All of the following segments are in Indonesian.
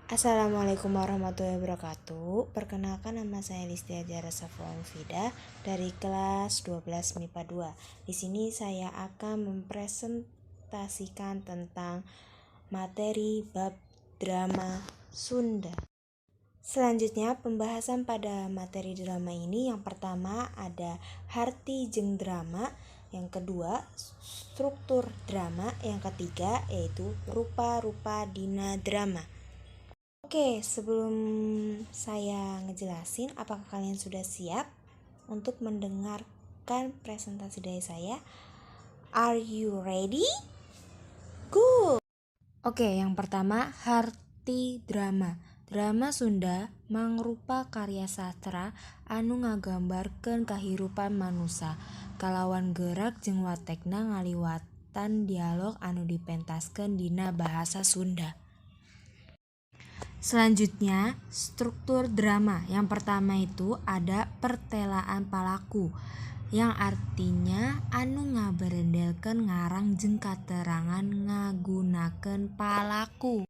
Assalamualaikum warahmatullahi wabarakatuh. Perkenalkan, nama saya Listia Jara Safwan dari kelas 12 MIPA 2. Di sini saya akan mempresentasikan tentang materi bab drama Sunda. Selanjutnya, pembahasan pada materi drama ini, yang pertama ada harti jeung drama, yang kedua struktur drama, yang ketiga yaitu rupa-rupa dina drama. Oke, sebelum saya ngejelasin, apakah kalian sudah siap untuk mendengarkan presentasi dari saya? Are you ready? Good. Oke, yang pertama, harti drama. Drama Sunda mangrupa karya sastra anu ngagambarkeun kahirupan manusia kalawan gerak jeung watekna ngaliwatan dialog anu dipentaskeun dina bahasa Sunda. Selanjutnya, struktur drama. Yang pertama itu ada pertelaan palaku, yang artinya anu ngaberendelkeun ngarang jeung katerangan ngagunakeun palaku.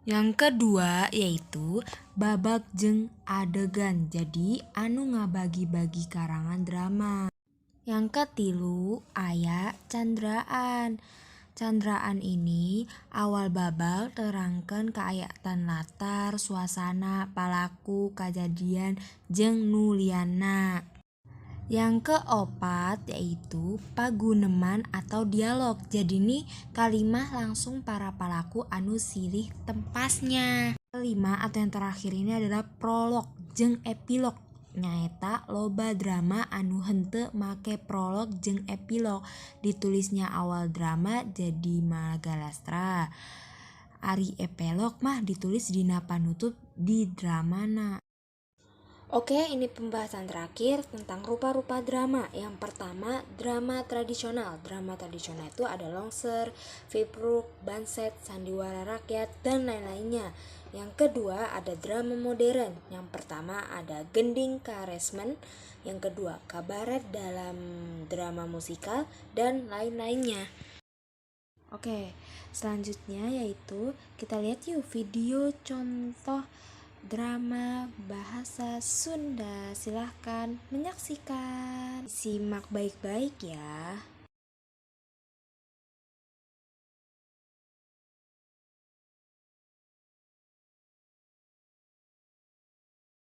Yang kedua yaitu babak jeung adegan, jadi anu ngabagi-bagi karangan drama. Yang ketilu aya candraan. Candraan ini awal babak terangkeun kaayatan latar, suasana, palaku, kajadian, jeung nulianna. Yang keopat yaitu paguneman atau dialog. Jadi nih kalimah langsung para palaku anu silih tempasnya. Kelima atau yang terakhir ini adalah prolog jeung epilog. Nyaeta loba drama anu henteu make prolog jeung epilog, ditulisnya awal drama jadi Magalastra. Ari epilog mah ditulis dina panutup di dramana. Oke, ini pembahasan terakhir tentang rupa-rupa drama. Yang pertama, drama tradisional. Drama tradisional itu ada longser, fibruk, banset, sandiwara rakyat, dan lain-lainnya. Yang kedua ada drama modern. Yang pertama ada Gending Karesmen, yang kedua kabaret dalam drama musikal, dan lain-lainnya. Oke, selanjutnya yaitu kita lihat yuk video contoh drama bahasa Sunda. Silahkan menyaksikan. Simak baik-baik ya.